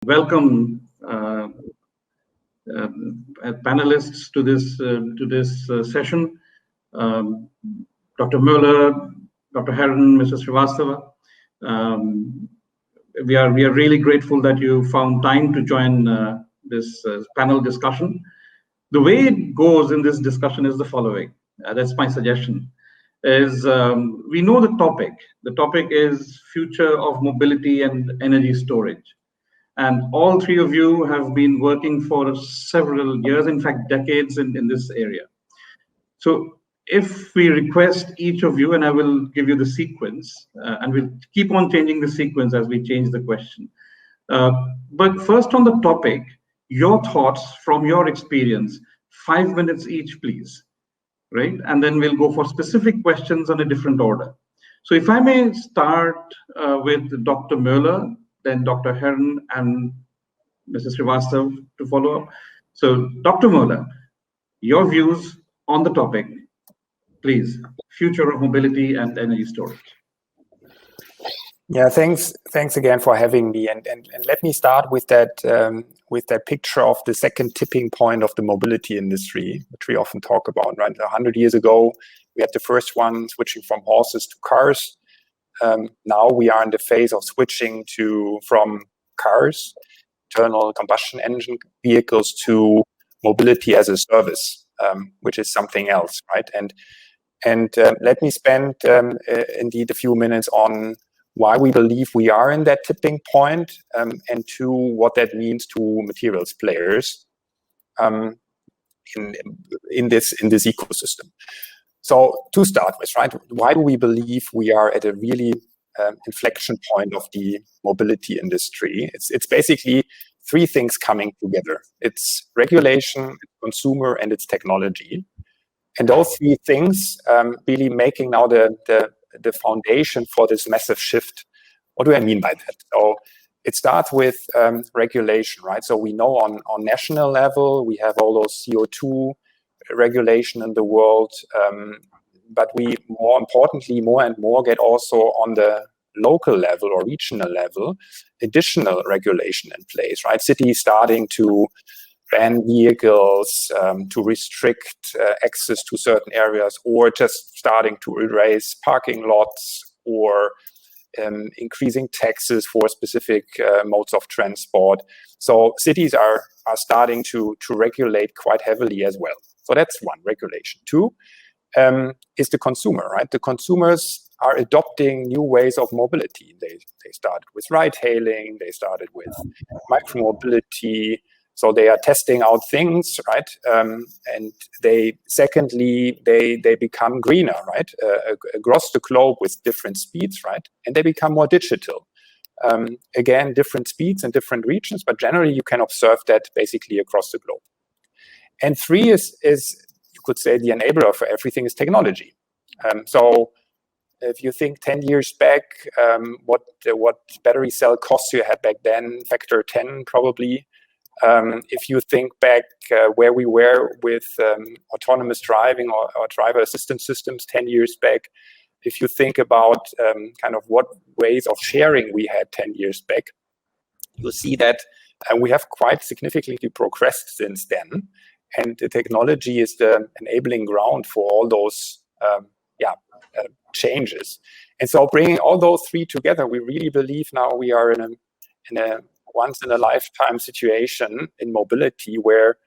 Welcome panelists to this session. Dr. Moller, Dr. Herron, Mr. Srivastava. We are really grateful that you found time to join this panel discussion. The way it goes in this discussion is the following. That's my suggestion. We know the topic. The topic is future of mobility and energy storage. And all three of you have been working for several years, in fact, decades in this area. So if we request each of you, and I will give you the sequence, and we'll keep on changing the sequence as we change the question. But first on the topic, your thoughts from your experience, 5 minutes each, please, right? And then we'll go for specific questions on a different order. So if I may start with Dr. Moller, then Dr. Herron and Mrs. Srivastava to follow up. So Dr. Moller, your views on the topic, please. Future of mobility and energy storage. Yeah, thanks again for having me. And let me start with that picture of the second tipping point of the mobility industry, which we often talk about. Right, 100 years ago, we had the first one switching from horses to cars. Now we are in the phase of switching from cars, internal combustion engine vehicles, to mobility as a service, which is something else, right? And let me spend indeed a few minutes on why we believe we are in that tipping point, and to what that means to materials players in this ecosystem. So to start with, right, why do we believe we are at a really inflection point of the mobility industry? It's basically three things coming together. It's regulation, it's consumer, and it's technology. And those three things really making now the foundation for this massive shift. What do I mean by that? So it starts with regulation, right? So we know on national level, we have all those CO2 regulation in the world, but we, more importantly, more and more get also on the local level or regional level additional regulation in place, right? Cities starting to ban vehicles, to restrict access to certain areas, or just starting to erase parking lots, or increasing taxes for specific modes of transport. So cities are starting to regulate quite heavily as well. So that's one, regulation. Two is the consumer, right? The consumers are adopting new ways of mobility. They started with ride-hailing, they started with micromobility. So they are testing out things, right? And secondly, they become greener, right? Across the globe with different speeds, right? And they become more digital. Again, different speeds in different regions, but generally you can observe that basically across the globe. And three is you could say the enabler for everything is technology. So if you think 10 years back, what battery cell costs you had back then, factor 10 probably. If you think back where we were with autonomous driving or driver assistance systems 10 years back, if you think about kind of what ways of sharing we had 10 years back, you'll see that we have quite significantly progressed since then. And the technology is the enabling ground for all those changes. And so bringing all those three together, we really believe now we are in a once-in-a-lifetime situation in mobility where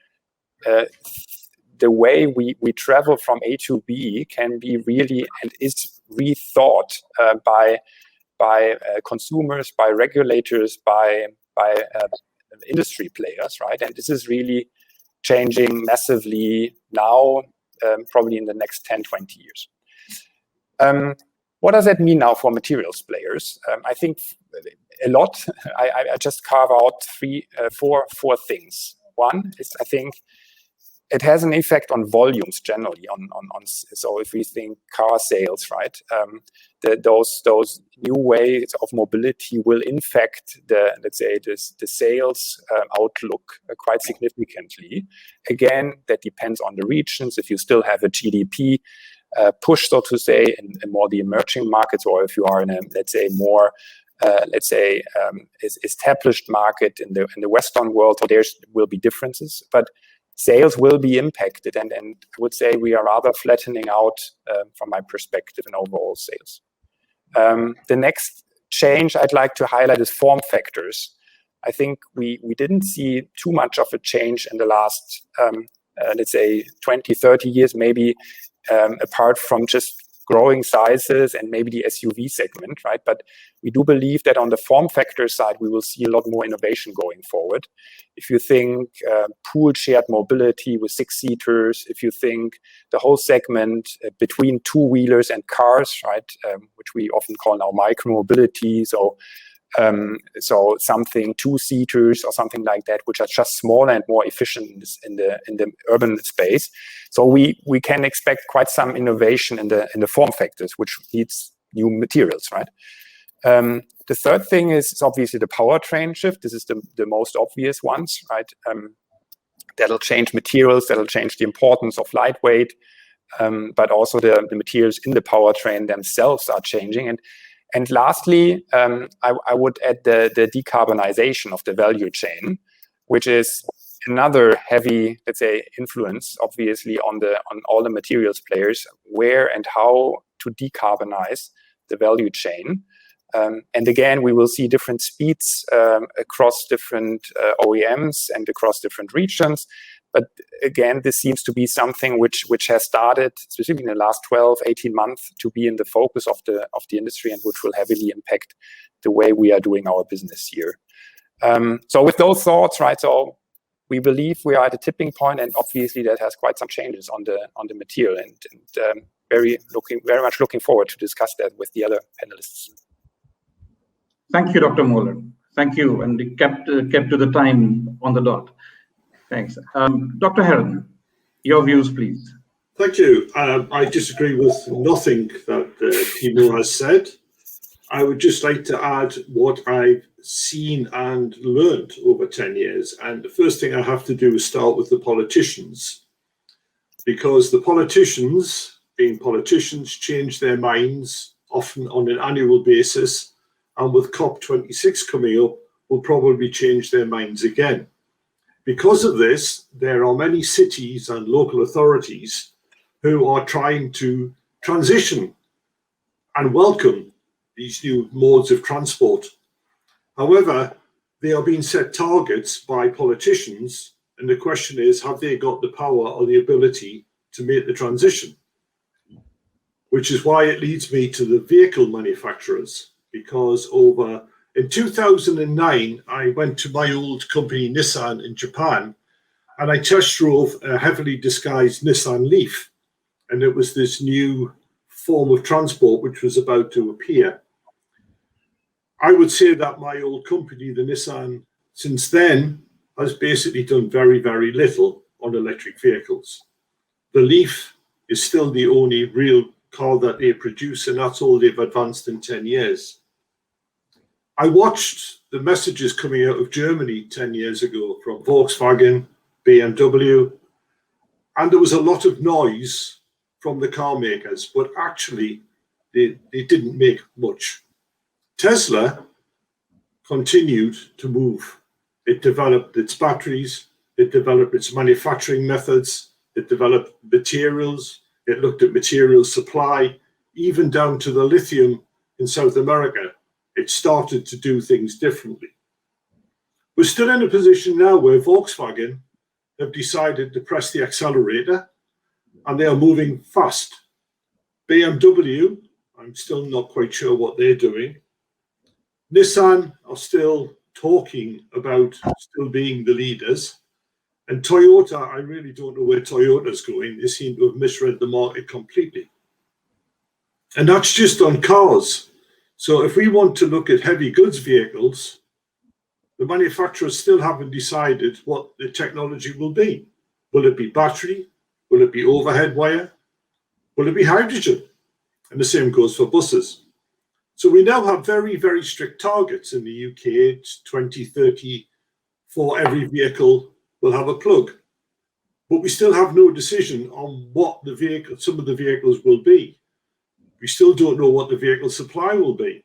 the way we travel from A to B can be really and is rethought by consumers, by regulators, by industry players, right? And this is really changing massively now, probably in the next 10, 20 years. What does that mean now for materials players? I think a lot. I just carve out four things. One is, I think it has an effect on volumes generally. So if we think car sales, right, those new ways of mobility will infect the sales outlook quite significantly. Again, that depends on the regions. If you still have a GDP push, so to say, in more the emerging markets, or if you are in a, let's say, more let's say, established market in the Western world. So there will be differences, but sales will be impacted. And I would say we are rather flattening out from my perspective in overall sales. The next change I'd like to highlight is form factors. I think we didn't see too much of a change in the last, let's say, 20, 30 years, maybe apart from just growing sizes and maybe the SUV segment, right? But we do believe that on the form factor side, we will see a lot more innovation going forward. If you think pool shared mobility with 6-seaters, if you think the whole segment between two-wheelers and cars, right, which we often call now micro-mobility, so something 2-seaters or something like that, which are just smaller and more efficient in the urban space. So we can expect quite some innovation in the form factors, which needs new materials, right? The third thing is obviously the powertrain shift. This is the most obvious ones, right? That'll change materials, that'll change the importance of lightweight, but also the materials in the powertrain themselves are changing. And lastly, I would add the decarbonization of the value chain, which is another heavy, let's say, influence, obviously, on all the materials players, where and how to decarbonize the value chain. And again, we will see different speeds across different OEMs and across different regions. But again, this seems to be something which has started, specifically in the last 12, 18 months, to be in the focus of the industry, and which will heavily impact the way we are doing our business here. So with those thoughts, right, so we believe we are at a tipping point, and obviously that has quite some changes on the material, and very much looking forward to discuss that with the other panelists. Thank you, Dr. Moller. Thank you, and you kept to the time on the dot. Thanks. Dr. Herron, your views, please. Thank you. I disagree with nothing that Timo has said. I would just like to add what I've seen and learned over 10 years. And the first thing I have to do is start with the politicians, because the politicians, being politicians, change their minds often on an annual basis. And with COP26 coming up, will probably change their minds again. Because of this, there are many cities and local authorities who are trying to transition and welcome these new modes of transport. However, they are being set targets by politicians, and the question is, have they got the power or the ability to make the transition? Which is why it leads me to the vehicle manufacturers, because in 2009, I went to my old company, Nissan, in Japan, and I test drove a heavily disguised Nissan Leaf. And it was this new form of transport which was about to appear. I would say that my old company, the Nissan, since then, has basically done very, very little on electric vehicles. The Leaf is still the only real car that they produce, and that's all they've advanced in 10 years. I watched the messages coming out of Germany 10 years ago from Volkswagen, BMW, and there was a lot of noise from the car makers, but actually they didn't make much. Tesla continued to move. It developed its batteries, it developed its manufacturing methods, it developed materials, it looked at material supply, even down to the lithium in South America. It started to do things differently. We're still in a position now where Volkswagen have decided to press the accelerator, and they are moving fast. BMW, I'm still not quite sure what they're doing. Nissan are still talking about still being the leaders. And Toyota, I really don't know where Toyota's going. They seem to have misread the market completely. And that's just on cars. So if we want to look at heavy goods vehicles, the manufacturers still haven't decided what the technology will be. Will it be battery? Will it be overhead wire? Will it be hydrogen? And the same goes for buses. So we now have very, very strict targets in the UK. It's 2030 for every vehicle will have a plug. But we still have no decision on what some of the vehicles will be. We still don't know what the vehicle supply will be.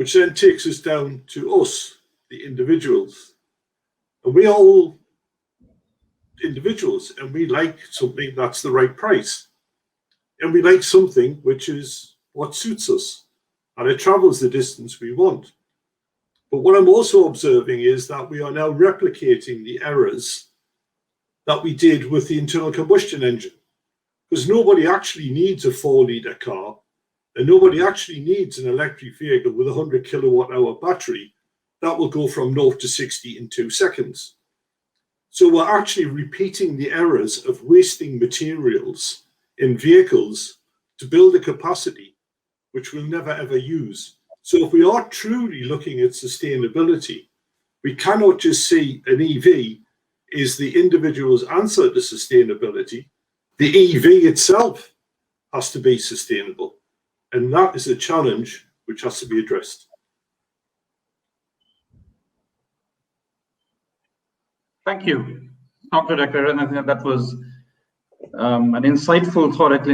which then takes us down to us, the individuals. And we are all individuals, and we like something that's the right price. And we like something which is what suits us, and it travels the distance we want. But what I'm also observing is that we are now replicating the errors that we did with the internal combustion engine, because nobody actually needs a 4-litre car, and nobody actually needs an electric vehicle with a 100 kilowatt hour battery that will go from 0 to 60 in 2 seconds. So we're actually repeating the errors of wasting materials in vehicles to build a capacity which we'll never ever use. So if we are truly looking at sustainability, we cannot just see an EV is the individual's answer to sustainability. The EV itself has to be sustainable. And that is a challenge which has to be addressed. Thank you, Dr. Herron. I think that was an insightful thought.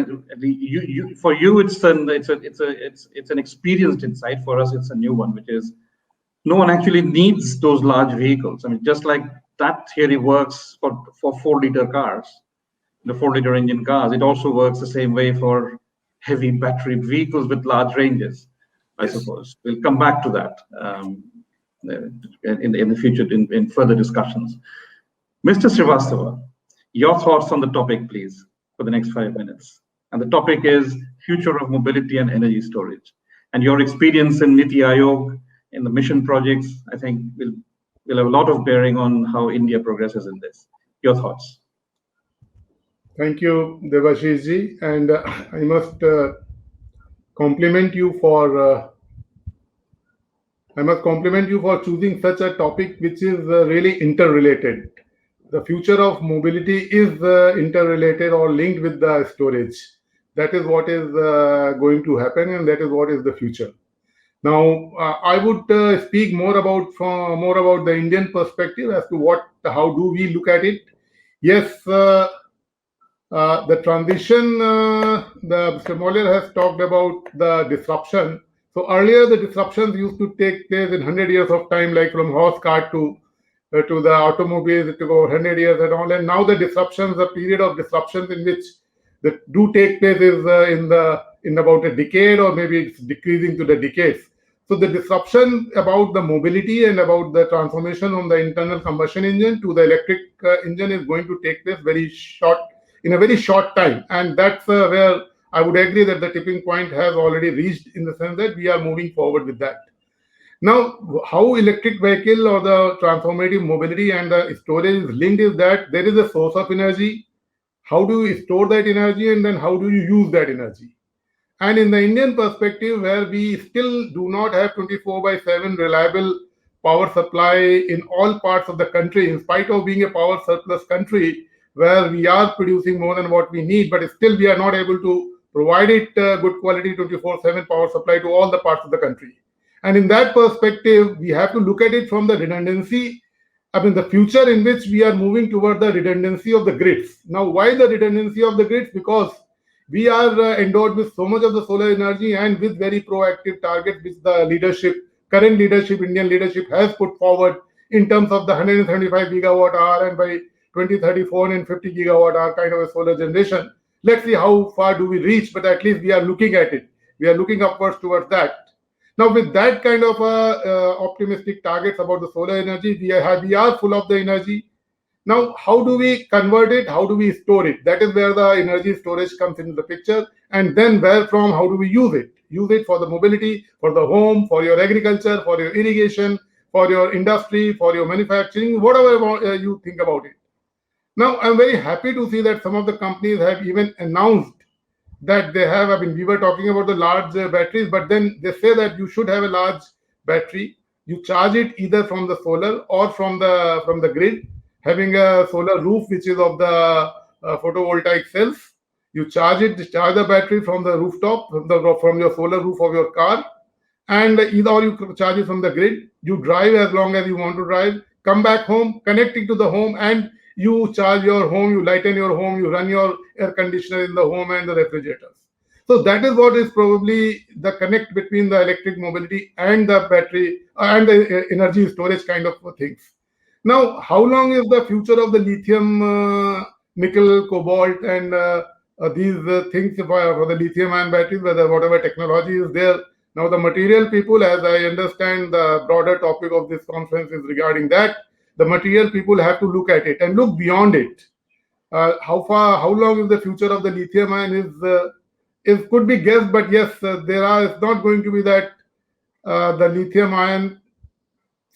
For you, it's an experienced insight. For us, it's a new one, which is no one actually needs those large vehicles. I mean, just like that theory works for 4-litre cars, the 4-litre engine cars, it also works the same way for heavy battery vehicles with large ranges, I suppose. We'll come back to that in the future in further discussions. Mr. Srivastava, your thoughts on the topic, please, for the next 5 minutes. And the topic is future of mobility and energy storage. And your experience in Niti Aayog, in the mission projects, I think will have a lot of bearing on how India progresses in this. Your thoughts? Thank you, Debashish ji, and I must compliment you for choosing such a topic which is really interrelated. The future of mobility is interrelated or linked with the storage. That is what is going to happen, and that is what is the future. Now, I would speak more about the Indian perspective as to how do we look at it. Yes, the transition, Mr. Moller has talked about the disruption. So earlier, the disruptions used to take place in 100 years of time, like from horse cart to the automobiles, it took over 100 years and all. And now the disruptions, the period of disruptions in which that do take place is in about a decade, or maybe it's decreasing to the decades. So the disruption about the mobility and about the transformation from the internal combustion engine to the electric engine is going to take place in a very short time. And that's where I would agree that the tipping point has already reached, in the sense that we are moving forward with that. Now, how electric vehicle or the transformative mobility and the storage is linked is that there is a source of energy. How do you store that energy, and then how do you use that energy? And in the Indian perspective, where we still do not have 24/7 reliable power supply in all parts of the country, in spite of being a power surplus country, where we are producing more than what we need, but still we are not able to provide it good quality 24/7 power supply to all the parts of the country. And in that perspective, we have to look at it from the redundancy, the future in which we are moving toward the redundancy of the grids. Now, why the redundancy of the grids? Because we are endowed with so much of the solar energy and with very proactive targets which the current leadership, Indian leadership has put forward in terms of the 175 gigawatt hour and by 2034 and 50 gigawatt hour kind of a solar generation. Let's see how far do we reach, but at least we are looking at it. We are looking upwards towards that. Now, with that kind of optimistic targets about the solar energy, we are full of the energy. Now, how do we convert it? How do we store it? That is where the energy storage comes into the picture. And then how do we use it? Use it for the mobility, for the home, for your agriculture, for your irrigation, for your industry, for your manufacturing, whatever you think about it. Now, I'm very happy to see that some of the companies have even announced that they have, we were talking about the large batteries, but then they say that you should have a large battery. You charge it either from the solar or from the grid, having a solar roof which is of the photovoltaic cells. You charge the battery from the rooftop, from your solar roof of your car, and either you charge it from the grid. You drive as long as you want to drive, come back home, connect it to the home, and you charge your home, you lighten your home, you run your air conditioner in the home and the refrigerators. So that is what is probably the connect between the electric mobility and the battery and the energy storage kind of things. Now, how long is the future of the lithium, nickel, cobalt, and these things for the lithium-ion batteries, whatever technology is there? Now, the material people, as I understand, the broader topic of this conference is regarding that. The material people have to look at it and look beyond it. How long is the future of the lithium-ion is could be guessed, but yes, it's not going to be that the lithium-ion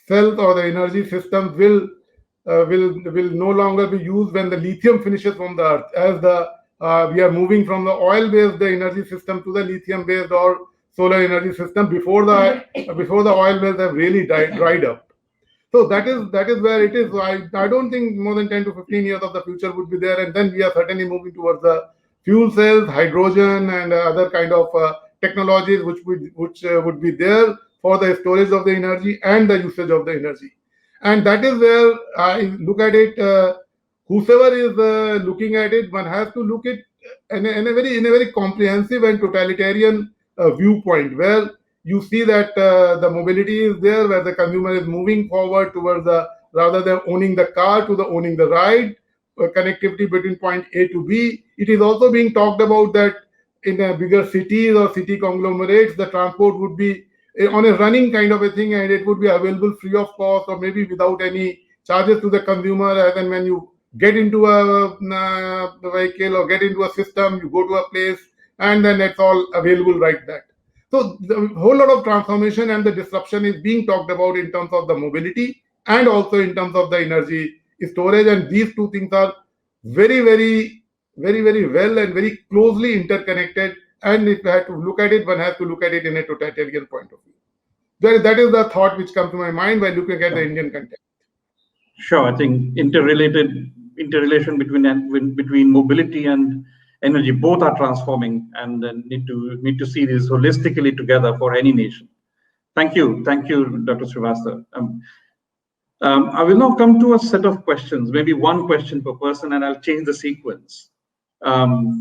cells or the energy systems will no longer be used when the lithium finishes from the earth, as we are moving from the oil-based energy system to the lithium-based or solar energy system before the oil wells have really dried up. So that is where it is. So I don't think more than 10 to 15 years of the future would be there, and then we are certainly moving towards the fuel cells, hydrogen, and other kind of technologies which would be there for the storage of the energy and the usage of the energy. And that is where I look at it. Whosoever is looking at it, one has to look at it in a very comprehensive and totalitarian viewpoint, where you see that the mobility is there, where the consumer is moving forward towards rather than owning the car to the owning the ride, connectivity between point A to B. It is also being talked about that in bigger cities or city conglomerates, the transport would be on a running kind of a thing, and it would be available free of cost or maybe without any charges to the consumer. As and when you get into a vehicle or get into a system, you go to a place and then it's all available right there. So the whole lot of transformation and the disruption is being talked about in terms of the mobility and also in terms of the energy storage. And these two things are very well and very closely interconnected. And if you have to look at it, one has to look at it in a totalitarian point of view. That is the thought which comes to my mind while looking at the Indian context. Sure, I think interrelation between mobility and energy, both are transforming, and need to see this holistically together for any nation. Thank you, Dr. Srivastava. I will now come to a set of questions, maybe one question per person, and I'll change the sequence.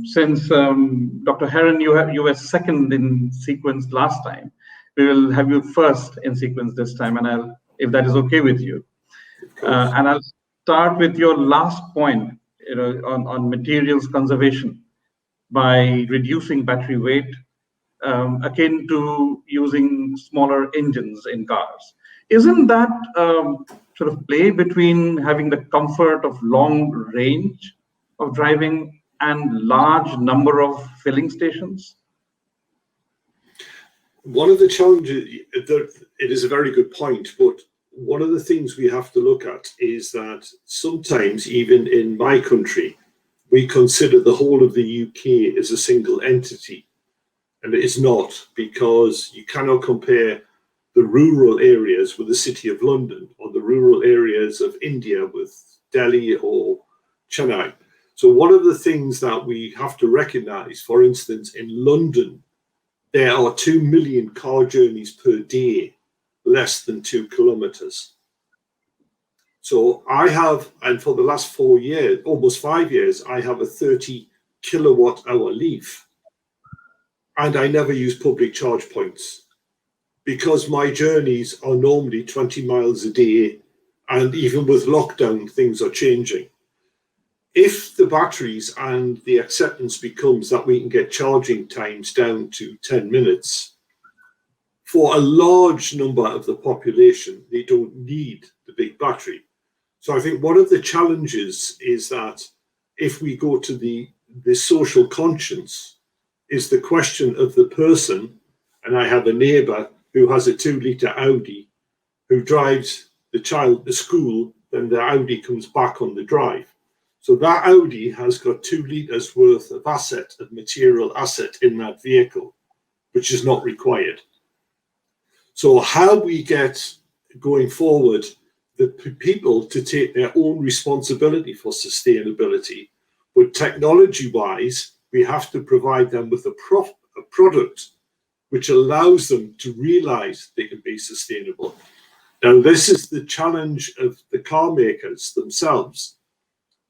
Since Dr. Herron, you were second in sequence last time, we will have you first in sequence this time, and if that is okay with you. And I'll start with your last point, on materials conservation by reducing battery weight, akin to using smaller engines in cars. Isn't that sort of play between having the comfort of long range of driving and large number of filling stations? One of the challenges, it is a very good point, but one of the things we have to look at is that sometimes, even in my country, we consider the whole of the UK as a single entity. And it is not, because you cannot compare the rural areas with the City of London or the rural areas of India with Delhi or Chennai. So one of the things that we have to recognize, for instance, in London, there are 2 million car journeys per day, less than 2 kilometers. So I have, and for the last 4 years, almost 5 years, I have a 30 kilowatt hour Leaf. And I never use public charge points because my journeys are normally 20 miles a day. And even with lockdown, things are changing. If the batteries and the acceptance becomes that we can get charging times down to 10 minutes, for a large number of the population, they don't need the big battery. So I think one of the challenges is that if we go to the social conscience, is the question of the person, and I have a neighbor who has a 2-litre Audi who drives the child to school, then the Audi comes back on the drive. So that Audi has got 2 litres worth of material asset in that vehicle, which is not required. So how we get going forward the people to take their own responsibility for sustainability, but technology-wise, we have to provide them with a product which allows them to realize they can be sustainable. Now, this is the challenge of the car makers themselves,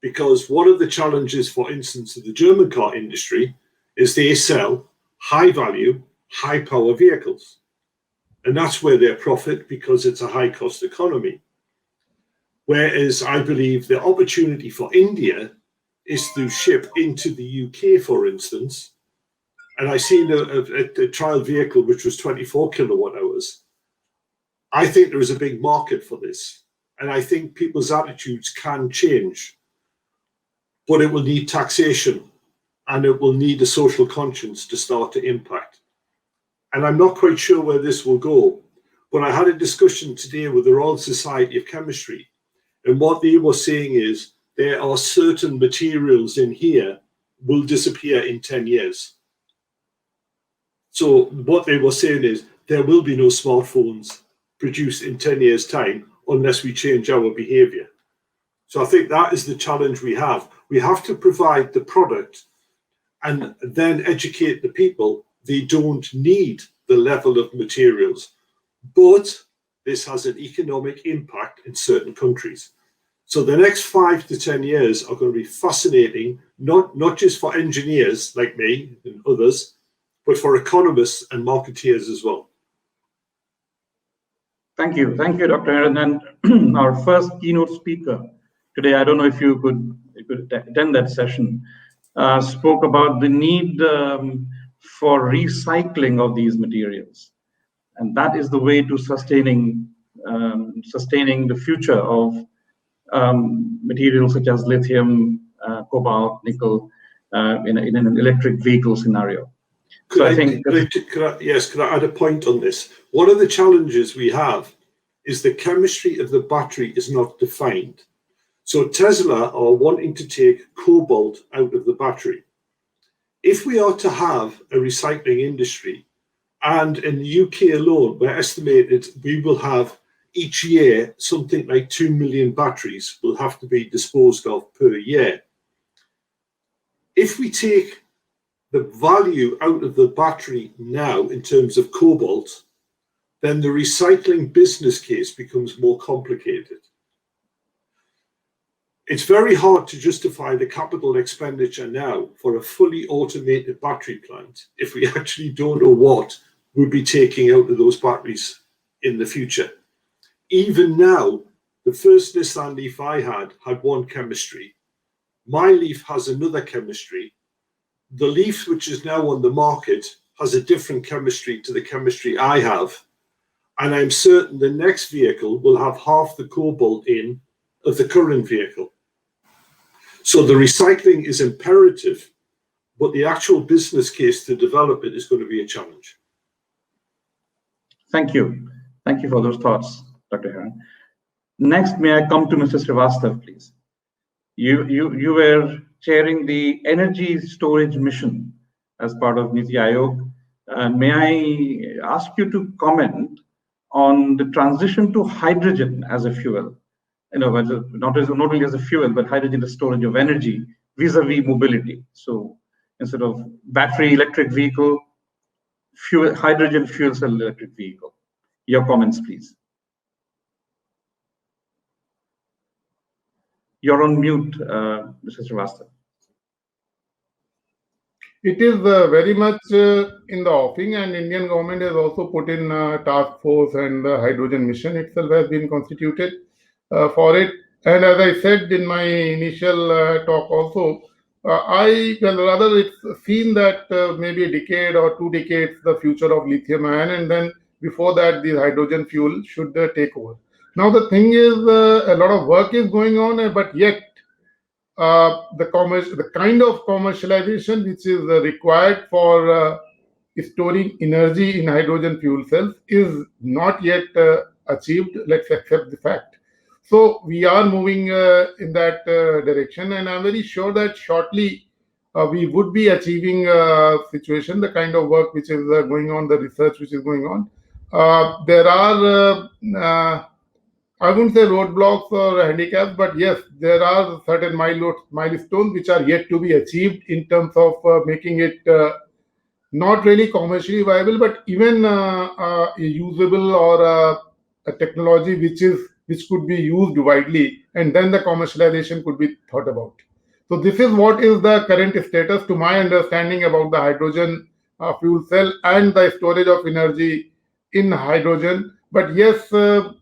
because one of the challenges, for instance, of the German car industry is they sell high value, high power vehicles. And that's where they profit, because it's a high cost economy. Whereas I believe the opportunity for India is to ship into the UK, for instance. And I seen a trial vehicle which was 24 kilowatt hours. I think there is a big market for this. And I think people's attitudes can change. But it will need taxation, and it will need a social conscience to start to impact. And I'm not quite sure where this will go. But I had a discussion today with the Royal Society of Chemistry. And what they were saying is there are certain materials in here will disappear in 10 years. So what they were saying is there will be no smartphones produced in 10 years' time unless we change our behavior. So I think that is the challenge we have. We have to provide the product and then educate the people. They don't need the level of materials, but this has an economic impact in certain countries. So the next 5 to 10 years are going to be fascinating, not just for engineers like me and others, but for economists and marketeers as well. Thank you, Dr. Herron. And our first keynote speaker today, I don't know if you could attend that session, spoke about the need for recycling of these materials, and that is the way to sustaining the future of materials such as lithium, cobalt, nickel in an electric vehicle scenario. Could I add a point on this? One of the challenges we have is the chemistry of the battery is not defined. So Tesla are wanting to take cobalt out of the battery. If we are to have a recycling industry, and in the UK alone, we're estimated we will have each year something like 2 million batteries will have to be disposed of per year. If we take the value out of the battery now in terms of cobalt, then the recycling business case becomes more complicated. It's very hard to justify the capital expenditure now for a fully automated battery plant if we actually don't know what we'll be taking out of those batteries in the future. Even now, the first Nissan Leaf I had one chemistry. My Leaf has another chemistry. The Leaf, which is now on the market, has a different chemistry to the chemistry I have. And I'm certain the next vehicle will have half the cobalt in of the current vehicle. So the recycling is imperative, but the actual business case to develop it is going to be a challenge. Thank you. Thank you for those thoughts, Dr. Herron. Next, may I come to Mr. Srivastava, please? You were chairing the energy storage mission as part of Niti Aayog. May I ask you to comment on the transition to hydrogen as a fuel? Not only as a fuel, but hydrogen as storage of energy vis-a-vis mobility. So instead of battery electric vehicle, hydrogen fuel cell electric vehicle. Your comments, please. You're on mute, Mr. Srivastava. It is very much in the offing, and Indian government has also put in a task force, and the hydrogen mission itself has been constituted for it. And as I said in my initial talk also, rather it's seen that maybe a decade or 2 decades, the future of lithium ion, and then before that, the hydrogen fuel should take over. Now the thing is, a lot of work is going on, but yet the kind of commercialization which is required for storing energy in hydrogen fuel cells is not yet achieved. Let's accept the fact. So we are moving in that direction, and I'm very sure that shortly we would be achieving a situation, the kind of work which is going on, the research which is going on. There are I wouldn't say roadblocks or handicaps, but yes, there are certain milestones which are yet to be achieved in terms of making it not really commercially viable, but even usable, or a technology which could be used widely, and then the commercialization could be thought about. So this is what is the current status, to my understanding, about the hydrogen fuel cell and the storage of energy in hydrogen. But yes, the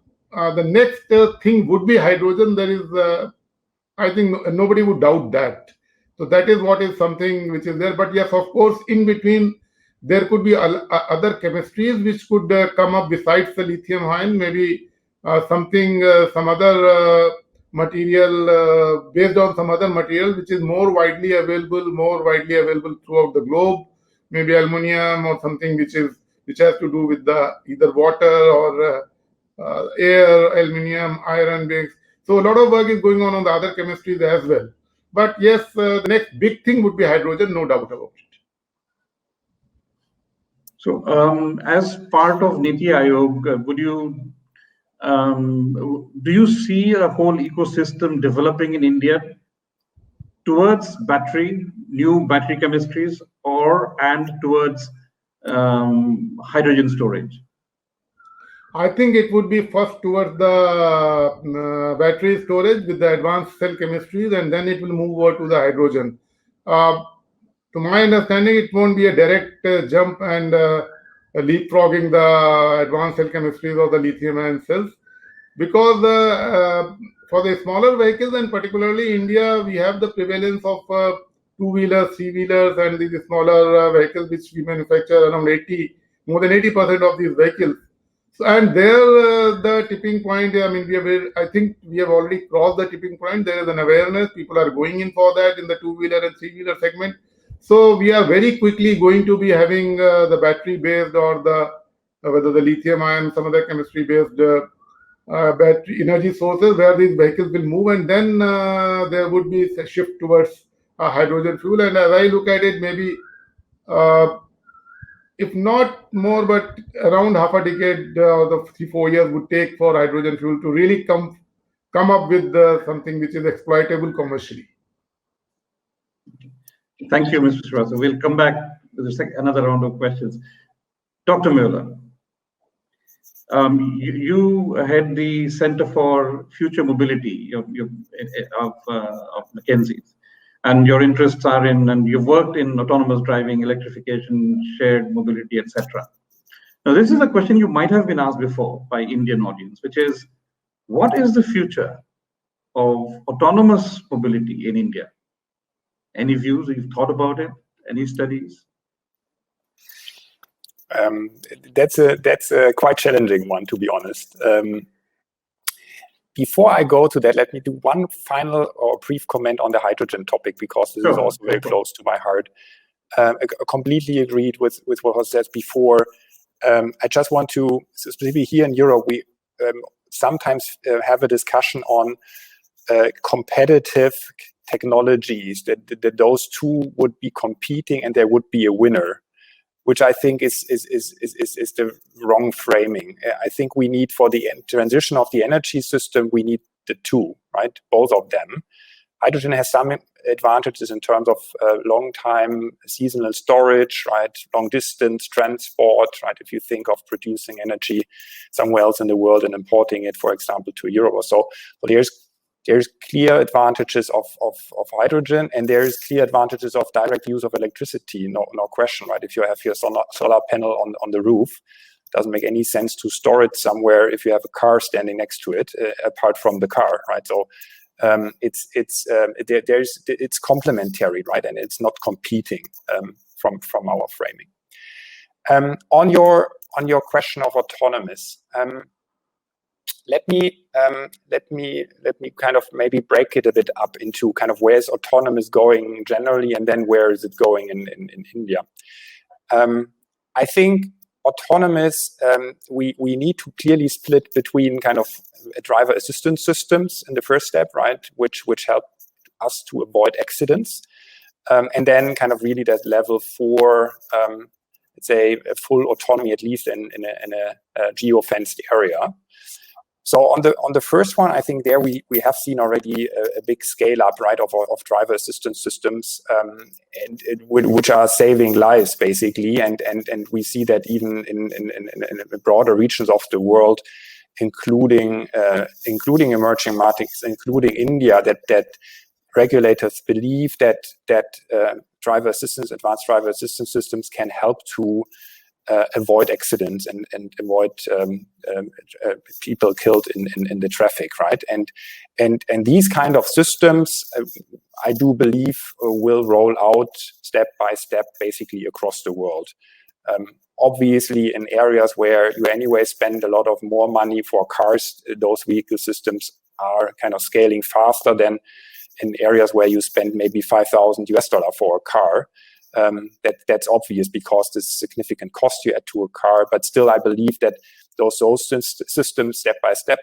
next thing would be hydrogen. There is, I think, nobody would doubt that. So that is what is something which is there. But yes, of course, in between, there could be other chemistries which could come up besides the lithium ion, maybe some other material based on some other material which is more widely available throughout the globe, maybe aluminum or something which has to do with the either water or air, aluminum, iron based. So a lot of work is going on the other chemistries as well. But yes, the next big thing would be hydrogen, no doubt about it. So, as part of Niti Aayog, do you see a whole ecosystem developing in India towards new battery chemistries, and towards hydrogen storage? I think it would be first towards the battery storage with the advanced cell chemistries, and then it will move over to the hydrogen. To my understanding, it won't be a direct jump and leapfrogging the advanced cell chemistries or the lithium-ion cells, because for the smaller vehicles, and particularly India, we have the prevalence of two-wheelers, three-wheelers, and these smaller vehicles which we manufacture around more than 80% of these vehicles. So, and there, the tipping point, I mean, I think we have already crossed the tipping point. There is an awareness. People are going in for that in the two-wheeler and three-wheeler segment. So we are very quickly going to be having the battery-based or whether the lithium-ion, some other chemistry-based battery energy sources where these vehicles will move, and then there would be a shift towards hydrogen fuel. And as I look at it, maybe if not more, but around half a decade, the 3-4 years would take for hydrogen fuel to really come up with something which is exploitable commercially. Thank you, Mr. Srivastava. We'll come back with another round of questions. Dr. Moller, you head the Center for Future Mobility of McKinsey's, and your interests are and you've worked in autonomous driving, electrification, shared mobility, etc. Now, this is a question you might have been asked before by Indian audience, which is, what is the future of autonomous mobility in India? Any views? You've thought about it? Any studies? That's a quite challenging one, to be honest. Before I go to that, let me do one final or brief comment on the hydrogen topic, because this is also very close to my heart. I completely agreed with what was said before. I just want to, specifically here in Europe, we sometimes have a discussion on competitive technologies, that those two would be competing and there would be a winner, which I think is the wrong framing. I think we need, for the transition of the energy system, we need the two, right? Both of them. Hydrogen has some advantages in terms of long time seasonal storage, right? Long distance transport, right? If you think of producing energy somewhere else in the world and importing it, for example, to Europe or so. But there's clear advantages of hydrogen, and there's clear advantages of direct use of electricity, no question, right? If you have your solar panel on the roof, it doesn't make any sense to store it somewhere if you have a car standing next to it, apart from the car, right? So it's complementary, right? And it's not competing from our framing. On your question of autonomous, let me kind of maybe break it a bit up into kind of where's autonomous going generally, and then where is it going in India. I think autonomous, we need to clearly split between kind of driver assistance systems in the first step, right, which help us to avoid accidents, and then kind of really that level 4, let's say a full autonomy, at least in a geo-fenced area. So on the first one, I think there we have seen already a big scale up, right, of driver assistance systems, which are saving lives basically, and we see that even in broader regions of the world, including emerging markets, including India, that regulators believe that driver assistance, advanced driver assistance systems can help to avoid accidents and avoid people killed in the traffic, right? And these kind of systems, I do believe, will roll out step by step, basically across the world. Obviously, in areas where you anyway spend a lot of more money for cars, those vehicle systems are kind of scaling faster than in areas where you spend maybe $5,000 for a car. That's obvious because there's significant cost you add to a car, but still I believe that those systems step by step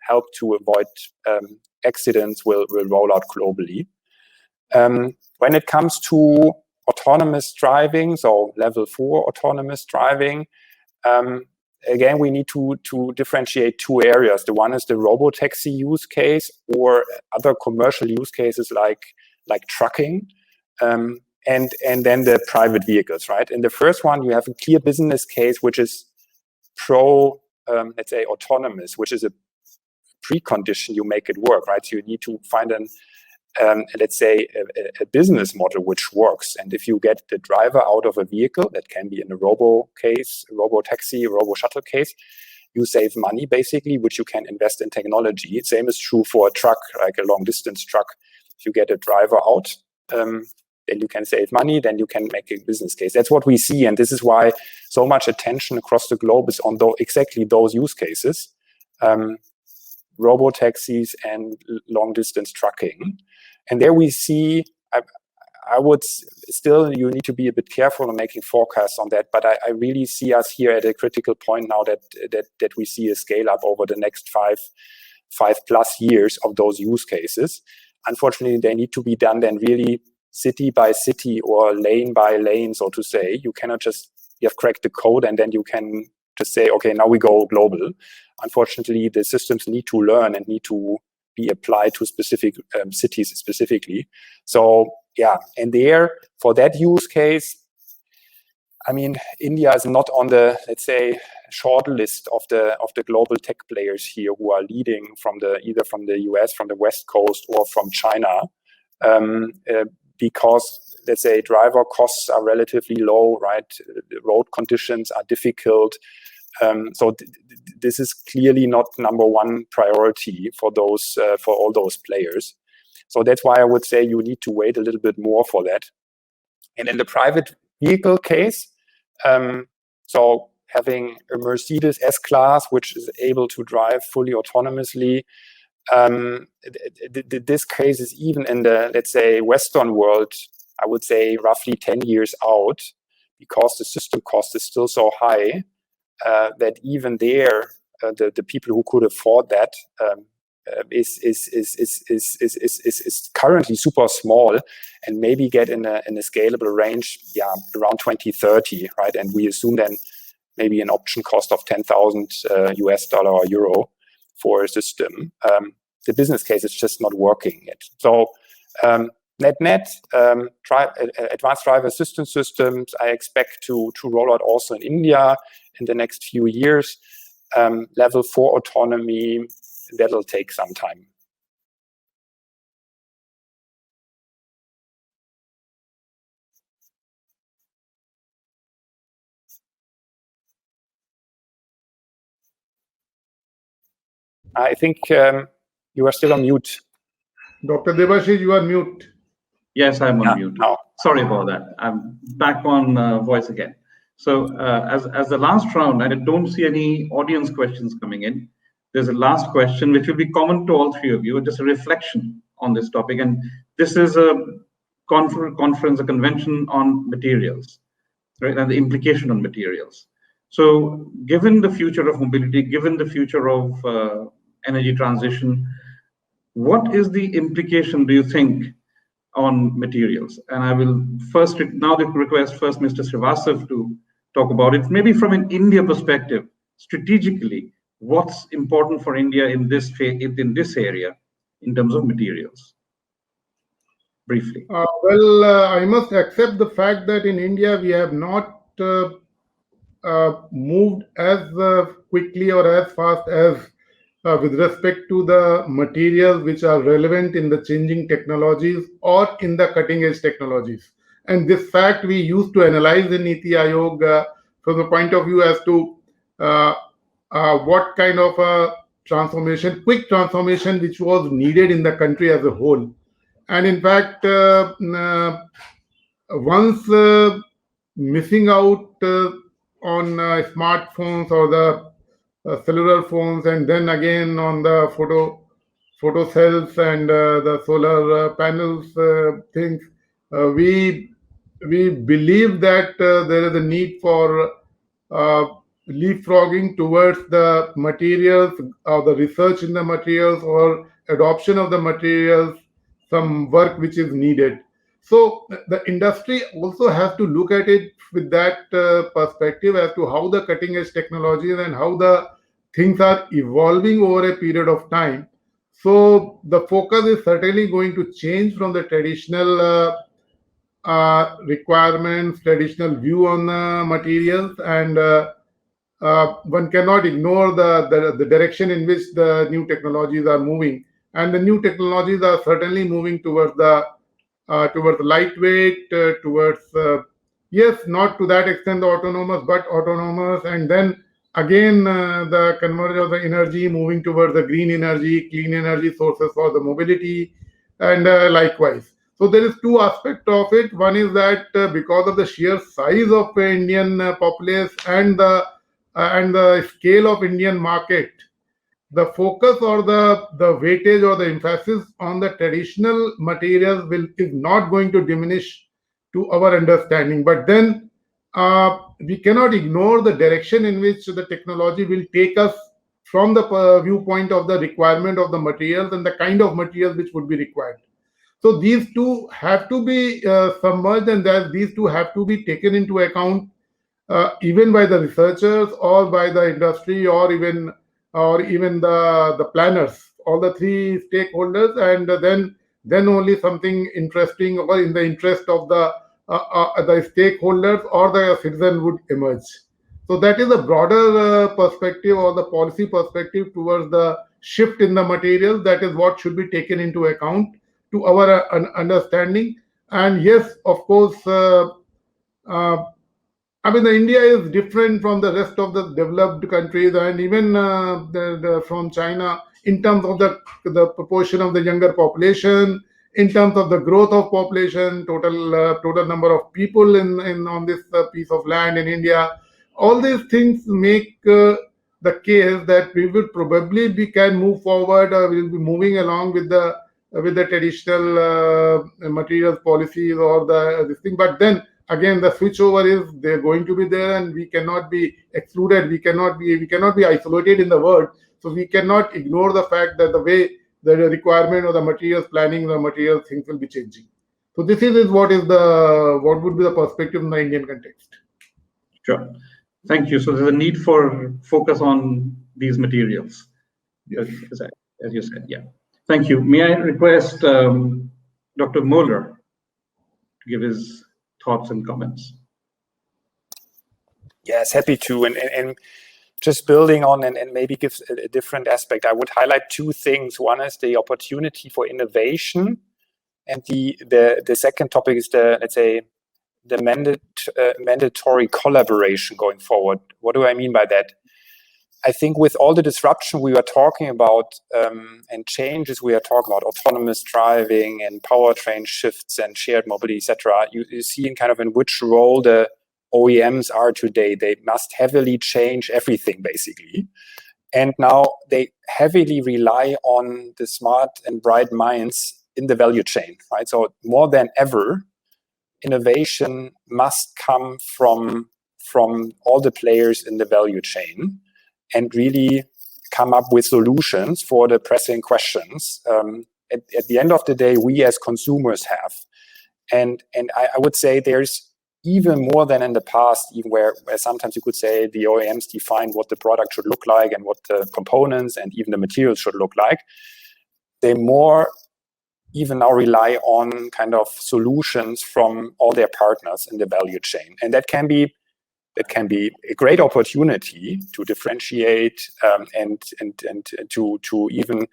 help to avoid accidents will roll out globally. When it comes to autonomous driving, so level 4 autonomous driving, again, we need to differentiate two areas. The one is the robotaxi use case or other commercial use cases like trucking. And then the private vehicles, right? In the first one, you have a clear business case, which is pro, let's say, autonomous, which is a precondition you make it work, right? So you need to find let's say, a business model which works. And if you get the driver out of a vehicle, that can be in a robo case, a robo-taxi, a robo-shuttle case, you save money, basically, which you can invest in technology. Same is true for a truck, like a long-distance truck. If you get a driver out, then you can save money, then you can make a business case. That's what we see, and this is why so much attention across the globe is on exactly those use cases, robo-taxis and long-distance trucking. And there we see, I would still, you need to be a bit careful in making forecasts on that, but I really see us here at a critical point now that we see a scale up over the next five plus years of those use cases. Unfortunately, they need to be done then really city by city or lane by lane, so to say. You cannot just, you have cracked the code and then you can just say, okay, now we go global. Unfortunately, the systems need to learn and need to be applied to specific cities specifically. So yeah, and there, for that use case, I mean, India is not on the, let's say, short list of the global tech players here who are leading from either from the US, from the West Coast, or from China, because, let's say, driver costs are relatively low, right? The road conditions are difficult. So this is clearly not number one priority for all those players. So that's why I would say you need to wait a little bit more for that. And in the private vehicle case, so having a Mercedes S-Class, which is able to drive fully autonomously, this case is even in the, let's say, Western world, I would say roughly 10 years out, because the system cost is still so high that even there, the people who could afford that is currently super small, and maybe get in a scalable range, around 2030, right? And we assume then maybe an option cost of $10,000 US or euro for a system. The business case is just not working yet. So net, advanced driver assistance systems, I expect to roll out also in India in the next few years. Level 4 autonomy, that'll take some time. I think you are still on mute. Dr. Debashish, you are mute. Yes, I'm on mute. No. Sorry about that. I'm back on voice again. So as the last round, I don't see any audience questions coming in. There's a last question, which will be common to all three of you, just a reflection on this topic. And this is a conference, a convention on materials, right? And the implication on materials. So given the future of mobility, given the future of energy transition, what is the implication, do you think, on materials? And I will first request Mr. Srivastava to talk about it, maybe from an India perspective, strategically, what's important for India in this area in terms of materials? Briefly. I must accept the fact that in India we have not moved as quickly or as fast as with respect to the materials which are relevant in the changing technologies or in the cutting edge technologies. And this fact we used to analyze in Niti Aayog from the point of view as to what kind of a transformation, quick transformation, which was needed in the country as a whole. And in fact, once missing out on smartphones or the cellular phones, and then again on the photo cells and the solar panels things, we believe that there is a need for leapfrogging towards the materials or the research in the materials or adoption of the materials, some work which is needed. So the industry also has to look at it with that perspective as to how the cutting edge technologies and how the things are evolving over a period of time. So the focus is certainly going to change from the traditional requirements, traditional view on materials, and one cannot ignore the direction in which the new technologies are moving. And the new technologies are certainly moving towards the lightweight, towards yes, not to that extent the autonomous, but autonomous, and then again the conversion of the energy moving towards the green energy, clean energy sources for the mobility, and likewise. So there is two aspects of it. One is that because of the sheer size of the Indian populace and the scale of Indian market, the focus or the weightage or the emphasis on the traditional materials is not going to diminish to our understanding. But then we cannot ignore the direction in which the technology will take us from the viewpoint of the requirement of the materials and the kind of materials which would be required. So these two have to be submerged, and that these two have to be taken into account even by the researchers or by the industry or even the planners, all the three stakeholders, and then only something interesting or in the interest of the stakeholders or the citizen would emerge. So that is a broader perspective or the policy perspective towards the shift in the materials. That is what should be taken into account to our understanding. And yes, of course, I mean, India is different from the rest of the developed countries, and even from China in terms of the proportion of the younger population, in terms of the growth of population, total number of people in on this piece of land in India. All these things make the case that we will probably can move forward. We'll be moving along with the traditional materials policies or this thing. But then again, the switchover is they're going to be there, and we cannot be excluded. We cannot be isolated in the world. So we cannot ignore the fact that the way the requirement of the materials planning, the material things will be changing. So this is what would be the perspective in the Indian context. Sure. Thank you. So there's a need for focus on these materials. Yes. As you said, yeah. Thank you. May I request Dr. Moller to give his thoughts and comments? Yes, happy to. And just building on and maybe gives a different aspect, I would highlight two things. One is the opportunity for innovation, and the second topic is let's say the mandatory collaboration going forward. What do I mean by that? I think with all the disruption we are talking about and changes we are talking about, autonomous driving and powertrain shifts and shared mobility, etc., you see in kind of in which role the OEMs are today. They must heavily change everything basically. And now they heavily rely on the smart and bright minds in the value chain, right? So more than ever, innovation must come from all the players in the value chain and really come up with solutions for the pressing questions at the end of the day we as consumers have. And I would say there's even more than in the past, even where sometimes you could say the OEMs define what the product should look like and what the components and even the materials should look like. They more even now rely on kind of solutions from all their partners in the value chain. And that can be that can be a great opportunity to differentiate and to even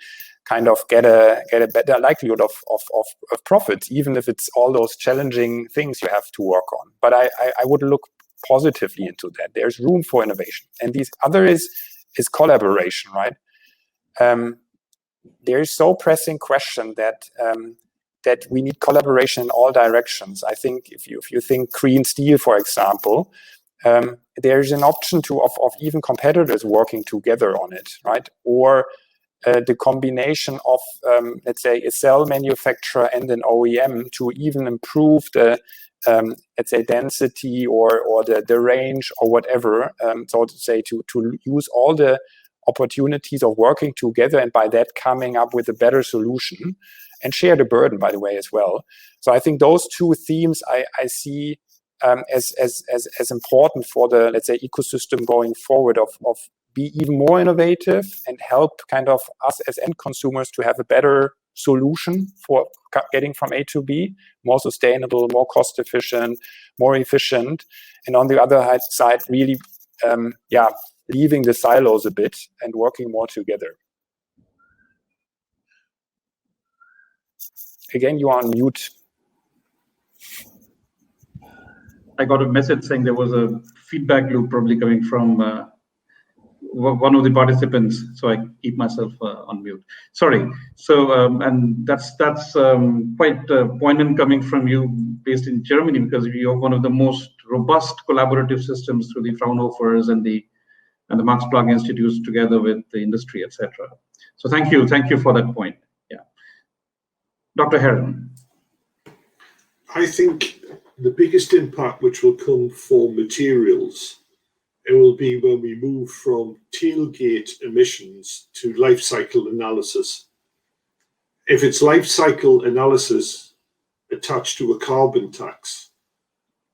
kind of get a better likelihood of profits, even if it's all those challenging things you have to work on. But I would look positively into that. There's room for innovation, and these other is collaboration, right? There is so pressing question that that we need collaboration in all directions. I think if you think green steel, for example, there is an option of even competitors working together on it, right? Or the combination of, let's say, a cell manufacturer and an OEM to even improve the, let's say, density or the range or whatever, so to say, to use all the opportunities of working together, and by that coming up with a better solution and share the burden, by the way, as well. So I think those two themes I see as important for the, let's say, ecosystem going forward of be even more innovative and help kind of us as end consumers to have a better solution for getting from A to B, more sustainable, more cost efficient, more efficient. And on the other side, really, leaving the silos a bit and working more together. Again, you are on mute. I got a message saying there was a feedback loop probably coming from one of the participants, so I keep myself on mute. Sorry. So, and that's quite poignant coming from you, based in Germany, because you have one of the most robust collaborative systems through the Fraunhofer's and the Max Planck Institutes together with the industry, etc. So thank you for that point. Yeah, Dr. Herron. I think the biggest impact which will come for materials, it will be when we move from tailgate emissions to life cycle analysis. If it's life cycle analysis attached to a carbon tax,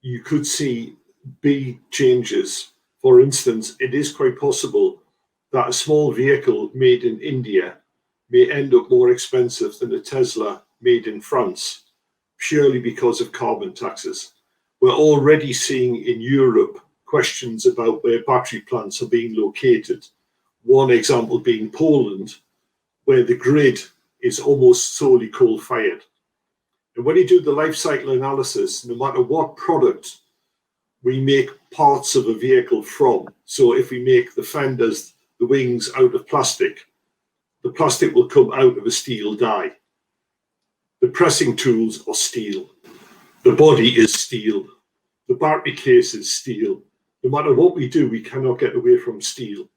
you could see big changes. For instance, it is quite possible that a small vehicle made in India may end up more expensive than a Tesla made in France, purely because of carbon taxes. We're already seeing in Europe questions about where battery plants are being located. One example being Poland, where the grid is almost solely coal-fired. And when you do the life cycle analysis, no matter what product we make parts of a vehicle from, so if we make the fenders, the wings out of plastic, the plastic will come out of a steel die. The pressing tools are steel. The body is steel. The battery case is steel. No matter what we do, we cannot get away from steel.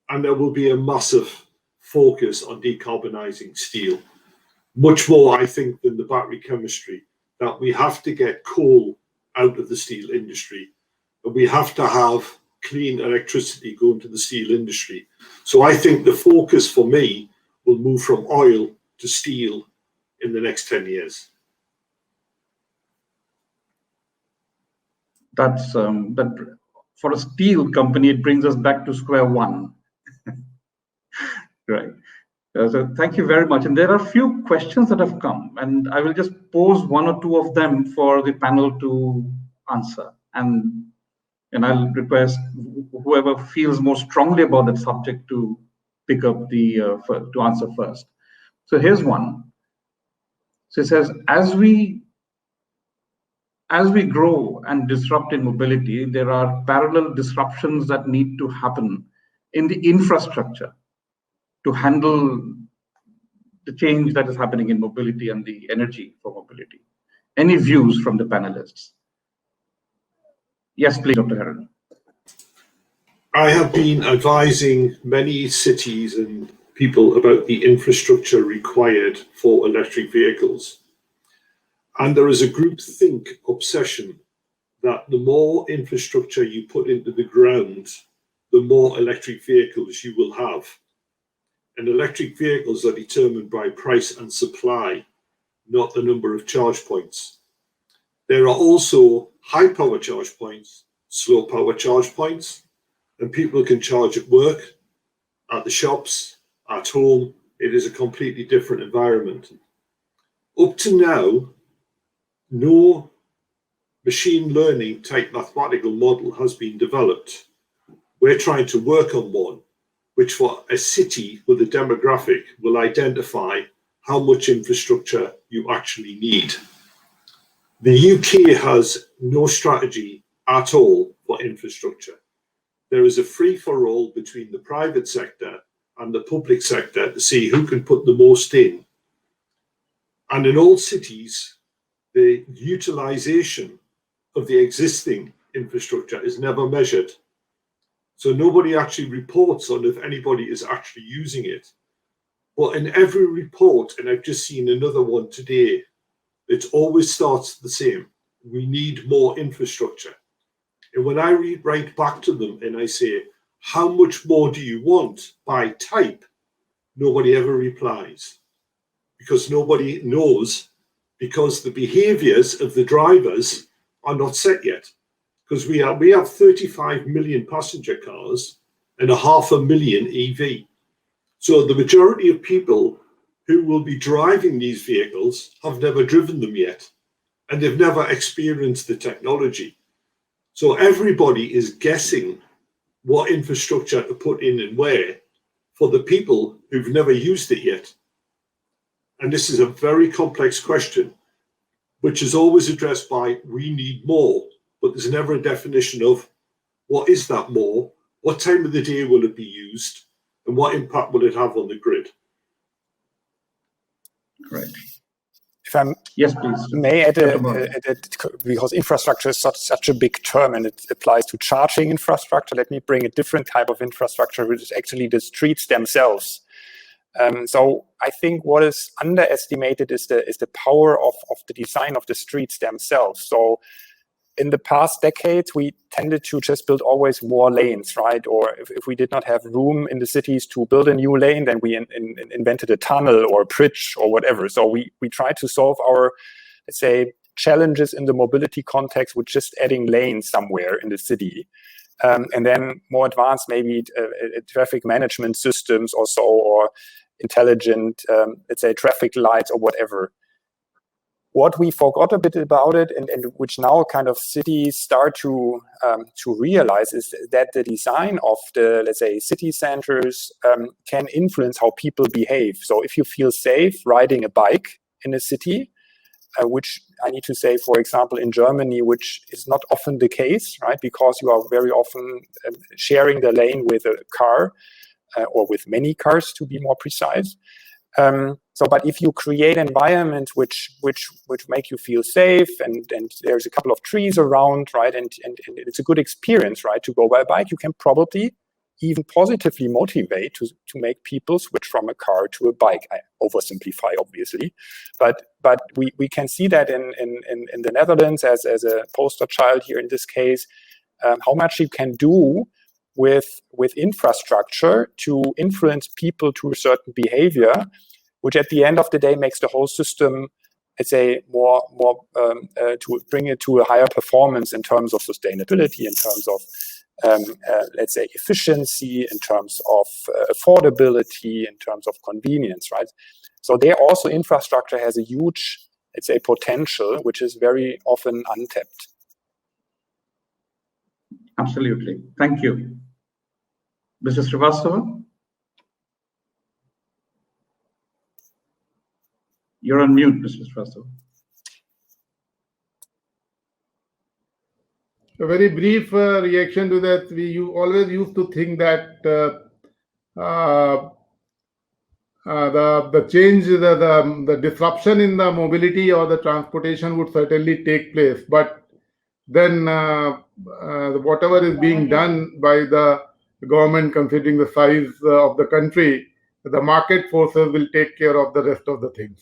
And there will be a massive focus on decarbonizing steel. Much more, I think, than the battery chemistry, that we have to get coal out of the steel industry. And we have to have clean electricity going to the steel industry. So I think the focus for me will move from oil to steel in the next 10 years. That's that for a steel company, it brings us back to square one. Right. So thank you very much. And there are a few questions that have come, and I will just pose one or two of them for the panel to answer. And I'll request whoever feels more strongly about that subject to pick up to answer first. So here's one. So it says, as we grow and disrupt in mobility, there are parallel disruptions that need to happen in the infrastructure to handle the change that is happening in mobility and the energy for mobility. Any views from the panelists? Yes, please, Dr. Herron. I have been advising many cities and people about the infrastructure required for electric vehicles. And there is a groupthink obsession that the more infrastructure you put into the ground, the more electric vehicles you will have. And electric vehicles are determined by price and supply, not the number of charge points. There are also high power charge points, slow power charge points, and people can charge at work, at the shops, at home. It is a completely different environment. Up to now, no machine learning type mathematical model has been developed. We're trying to work on one which for a city with a demographic will identify how much infrastructure you actually need. The UK has no strategy at all for infrastructure. There is a free-for-all between the private sector and the public sector to see who can put the most in. And in all cities, the utilization of the existing infrastructure is never measured. So nobody actually reports on if anybody is actually using it. But in every report, and I've just seen another one today, it always starts the same. We need more infrastructure. And when I write back to them and I say, how much more do you want by type? Nobody ever replies because nobody knows, because the behaviors of the drivers are not set yet. Because we have 35 million passenger cars and 500,000 EV. So the majority of people who will be driving these vehicles have never driven them yet, and they've never experienced the technology. So everybody is guessing what infrastructure to put in and where for the people who've never used it yet. And this is a very complex question, which is always addressed by we need more, but there's never a definition of what is that more, what time of the day will it be used, and what impact will it have on the grid. Correct. If I yes, please. may add, because infrastructure is such a big term and it applies to charging infrastructure, let me bring a different type of infrastructure, which is actually the streets themselves. So I think what is underestimated is the power of the design of the streets themselves. So in the past decades, we tended to just build always more lanes, right? Or if we did not have room in the cities to build a new lane, then we invented a tunnel or a bridge or whatever. So we tried to solve our, let's say, challenges in the mobility context with just adding lanes somewhere in the city. And then more advanced, maybe traffic management systems or so, or intelligent, let's say, traffic lights or whatever. What we forgot a bit about it, and which now kind of cities start to realize, is that the design of the, let's say, city centers can influence how people behave. So if you feel safe riding a bike in a city, which I need to say, for example, in Germany, which is not often the case, right? Because you are very often sharing the lane with a car or with many cars, to be more precise. But if you create environments which make you feel safe, and there's a couple of trees around, right, and it's a good experience, right, to go by a bike, you can probably even positively motivate to make people switch from a car to a bike. I oversimplify, obviously, but we can see that in the Netherlands as a poster child here in this case, how much you can do with infrastructure to influence people to a certain behavior, which at the end of the day makes the whole system, let's say, more to bring it to a higher performance in terms of sustainability, in terms of let's say efficiency, in terms of affordability, in terms of convenience, right? So there also infrastructure has a huge, let's say, potential, which is very often untapped. Absolutely. Thank you. Mr. Srivastava? You're on mute, Mr. Srivastava. A very brief reaction to that. We always used to think that the change, the disruption in the mobility or the transportation would certainly take place. But then whatever is being done by the government, considering the size of the country, the market forces will take care of the rest of the things.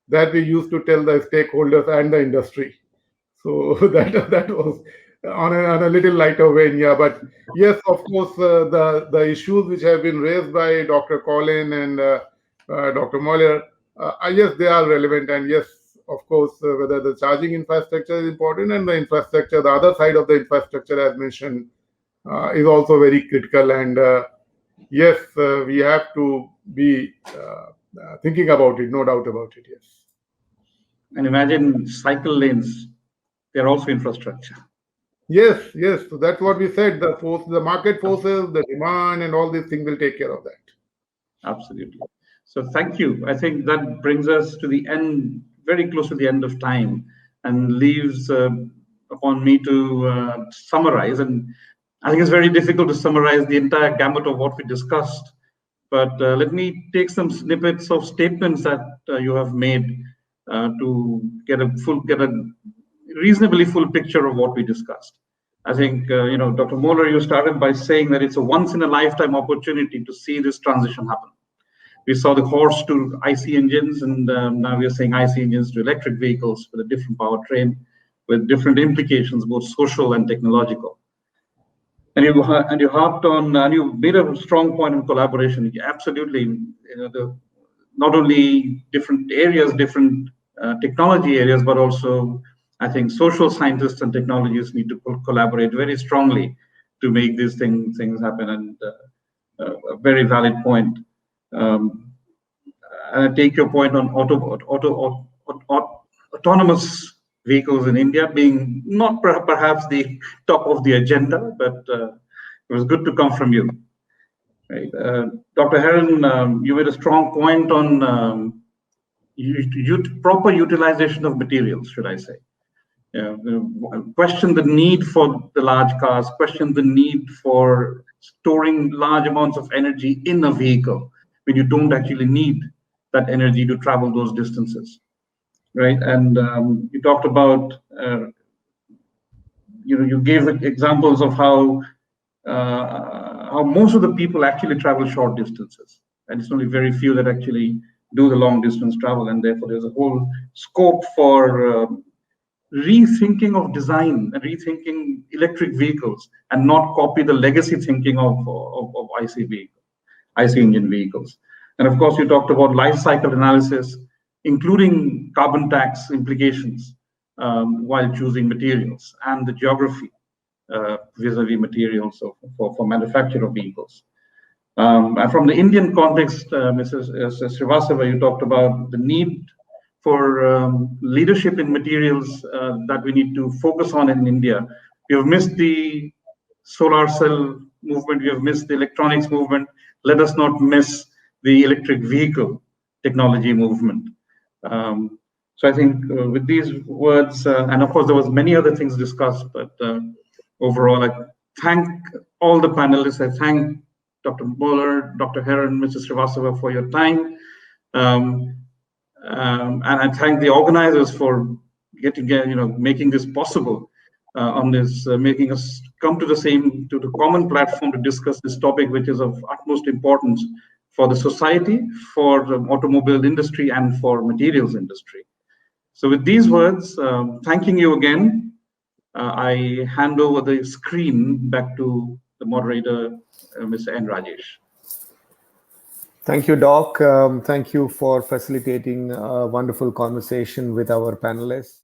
That we used to tell the stakeholders and the industry. So that was on a little lighter vein, yeah. But yes, of course, the issues which have been raised by Dr. Colin and Dr. Moller, yes, they are relevant. And yes, of course, whether the charging infrastructure is important, and the infrastructure, the other side of the infrastructure, as mentioned, is also very critical. And yes, we have to be thinking about it, no doubt about it, yes. And imagine cycle lanes. they're also infrastructure. Yes, yes. So that's what we said. The market forces, the demand, and all these things will take care of that. Absolutely. So thank you. I think that brings us to the end, very close to the end of time, and leaves upon me to summarize. And I think it's very difficult to summarize the entire gamut of what we discussed. But let me take some snippets of statements that you have made to get a reasonably full picture of what we discussed. I think, Dr. Moller, you started by saying that it's a once in a lifetime opportunity to see this transition happen. We saw the horse to IC engines, and now we are saying IC engines to electric vehicles with a different powertrain, with different implications, both social and technological. And you harped on, and you made a strong point on collaboration. Absolutely, not only different areas, different technology areas, but also I think social scientists and technologists need to collaborate very strongly to make these things happen. And a very valid point. And I take your point on autonomous vehicles in India being not perhaps the top of the agenda, but it was good to come from you. Right. Dr. Herron, you made a strong point on proper utilization of materials, should I say. Question the need for the large cars, question the need for storing large amounts of energy in a vehicle when you don't actually need that energy to travel those distances, right? And you talked about, you gave examples of how most of the people actually travel short distances, and it's only very few that actually do the long distance travel, and therefore there's a whole scope for rethinking of design and rethinking electric vehicles and not copy the legacy thinking of IC engine vehicles. And of course, you talked about life cycle analysis, including carbon tax implications while choosing materials and the geography vis-a-vis materials for manufacture of vehicles. And from the Indian context, Mrs. Srivastava, you talked about the need for leadership in materials that we need to focus on in India. We have missed the solar cell movement, we have missed the electronics movement. Let us not miss the electric vehicle technology movement. So I think with these words, and of course there was many other things discussed, but overall I thank all the panelists. I thank Dr. Moller, Dr. Herron, Mrs. Srivastava for your time. And I thank the organizers for making this possible on this, making us come to the common platform to discuss this topic, which is of utmost importance for the society, for the automobile industry, and for materials industry. So with these words, thanking you again, I hand over the screen back to the moderator, Mr. N. Rajesh. Thank you, Doc. Thank you for facilitating a wonderful conversation with our panelists.